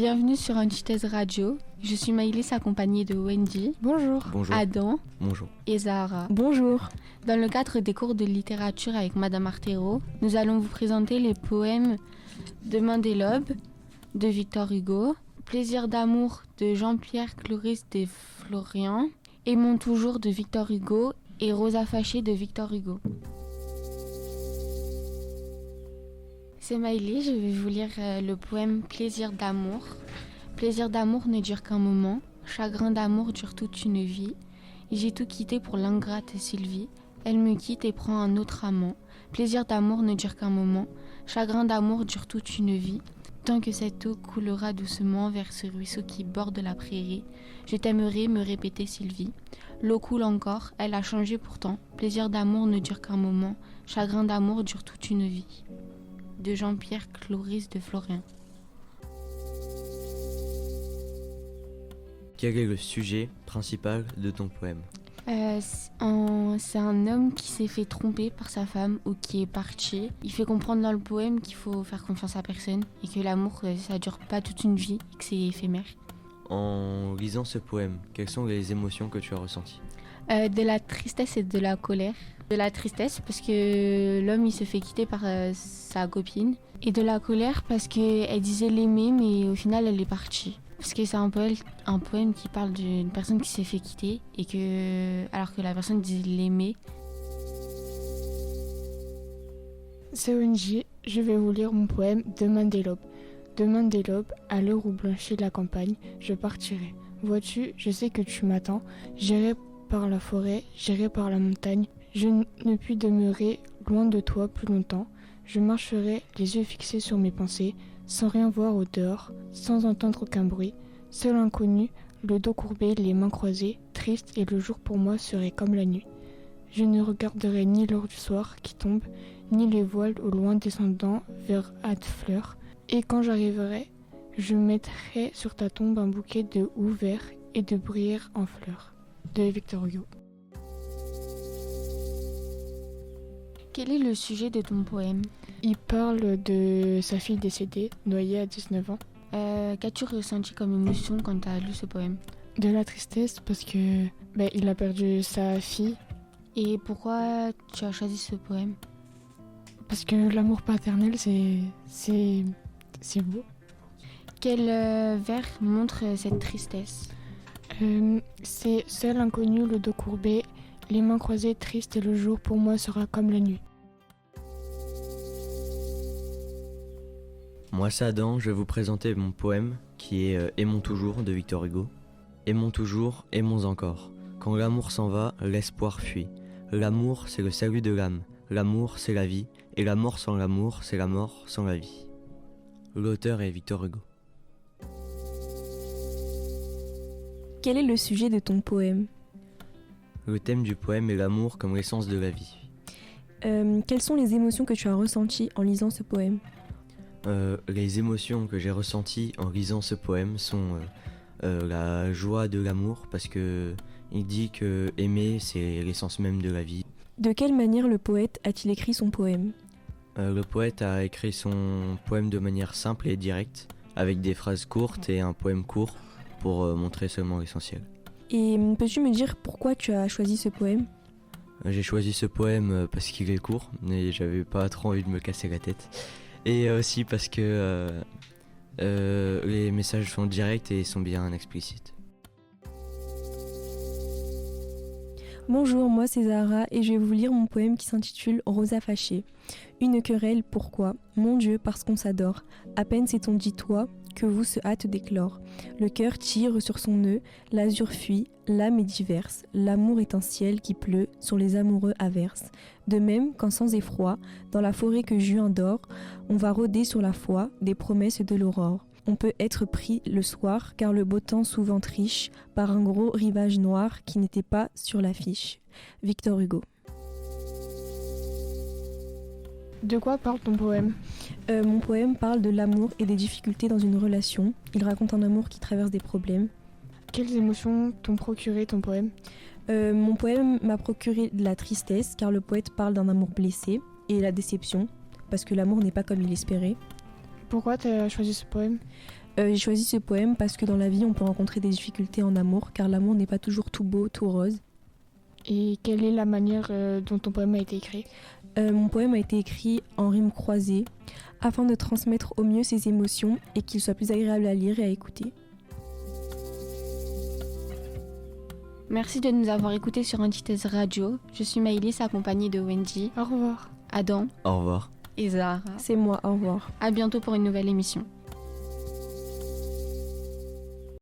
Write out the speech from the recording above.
Bienvenue sur Antithèse Radio. Je suis Maïlis accompagnée de Wendy. Bonjour. Bonjour. Adam. Bonjour. Et Zahara. Bonjour. Dans le cadre des cours de littérature avec Madame Artero, nous allons vous présenter les poèmes Demain des Lobes de Victor Hugo, Plaisir d'amour de Jean-Pierre Cloris de Florian, Aimons toujours de Victor Hugo et Rosa Fâchée de Victor Hugo. C'est Maïli, je vais vous lire le poème Plaisir d'amour. Plaisir d'amour ne dure qu'un moment, chagrin d'amour dure toute une vie. J'ai tout quitté pour l'ingrate Sylvie, elle me quitte et prend un autre amant. Plaisir d'amour ne dure qu'un moment, chagrin d'amour dure toute une vie. Tant que cette eau coulera doucement vers ce ruisseau qui borde la prairie, je t'aimerai, me répétait Sylvie. L'eau coule encore, elle a changé pourtant. Plaisir d'amour ne dure qu'un moment, chagrin d'amour dure toute une vie. De Jean-Pierre Cloris de Florian. Quel est le sujet principal de ton poème ? C'est un homme qui s'est fait tromper par sa femme ou qui est parti. Il fait comprendre dans le poème qu'il faut faire confiance à personne et que l'amour, ça dure pas toute une vie et que c'est éphémère. En lisant ce poème, quelles sont les émotions que tu as ressenties ? De la tristesse et de la colère. De la tristesse parce que l'homme il se fait quitter par sa copine. Et de la colère parce qu'elle disait l'aimer mais au final elle est partie. Parce que c'est un poème qui parle d'une personne qui s'est fait quitter et que, alors que la personne disait l'aimer. C'est ONG, je vais vous lire mon poème Demain des Lobes. Demain des Lobes, à l'heure où blanchit la campagne, je partirai. Vois-tu, je sais que tu m'attends, j'irai par la forêt, j'irai par la montagne. Je ne puis demeurer loin de toi plus longtemps. Je marcherai les yeux fixés sur mes pensées, sans rien voir au dehors, sans entendre aucun bruit. Seul inconnu, le dos courbé, les mains croisées, triste, et le jour pour moi serait comme la nuit. Je ne regarderai ni l'heure du soir qui tombe, ni les voiles au loin descendant vers Hâte-Fleur. Et quand j'arriverai, je mettrai sur ta tombe un bouquet de houx verts et de bruyères en fleurs. De Victor Hugo. Quel est le sujet de ton poème ? Il parle de sa fille décédée, noyée à 19 ans. Qu'as-tu ressenti comme émotion quand tu as lu ce poème ? De la tristesse parce que il a perdu sa fille. Et pourquoi tu as choisi ce poème ? Parce que l'amour paternel, c'est beau. Quel vers montre cette tristesse ? C'est seul inconnu, le dos courbé, les mains croisées, triste, et le jour pour moi sera comme la nuit. Moi, c'est Adam, je vais vous présenter mon poème qui est Aimons toujours de Victor Hugo. Aimons toujours, aimons encore. Quand l'amour s'en va, l'espoir fuit. L'amour, c'est le salut de l'âme. L'amour, c'est la vie. Et la mort sans l'amour, c'est la mort sans la vie. L'auteur est Victor Hugo. Quel est le sujet de ton poème ? Le thème du poème est l'amour comme l'essence de la vie. Quelles sont les émotions que tu as ressenties en lisant ce poème ? Les émotions que j'ai ressenties en lisant ce poème sont la joie de l'amour, parce que il dit que aimer, c'est l'essence même de la vie. De quelle manière le poète a-t-il écrit son poème ? Le poète a écrit son poème de manière simple et directe, avec des phrases courtes et un poème court pour montrer seulement l'essentiel. Et peux-tu me dire pourquoi tu as choisi ce poème ? J'ai choisi ce poème parce qu'il est court, mais j'avais pas trop envie de me casser la tête. Et aussi parce que les messages sont directs et sont bien explicites. Bonjour, moi c'est Zahara et je vais vous lire mon poème qui s'intitule Rosa Fâchée. Une querelle, pourquoi ? Mon Dieu, parce qu'on s'adore. À peine s'est-on dit toi que vous se hâte d'éclore. Le cœur tire sur son nœud, l'azur fuit, l'âme est diverse. L'amour est un ciel qui pleut sur les amoureux averses. De même quand sans effroi, dans la forêt que juin dort, on va rôder sur la foi des promesses de l'aurore. On peut être pris le soir, car le beau temps souvent triche, par un gros rivage noir qui n'était pas sur l'affiche. Victor Hugo. De quoi parle ton poème ? Mon poème parle de l'amour et des difficultés dans une relation. Il raconte un amour qui traverse des problèmes. Quelles émotions t'ont procuré ton poème ? Mon poème m'a procuré de la tristesse, car le poète parle d'un amour blessé, et la déception, parce que l'amour n'est pas comme il espérait. Pourquoi tu as choisi ce poème ? J'ai choisi ce poème parce que dans la vie, on peut rencontrer des difficultés en amour, car l'amour n'est pas toujours tout beau, tout rose. Et quelle est la manière dont ton poème a été écrit ? Mon poème a été écrit en rimes croisées, afin de transmettre au mieux ses émotions et qu'il soit plus agréable à lire et à écouter. Merci de nous avoir écoutés sur Antithèse Radio. Je suis Maëlys, accompagnée de Wendy, Au revoir. Adam Au revoir. et Zahara. C'est moi, au revoir. À bientôt pour une nouvelle émission.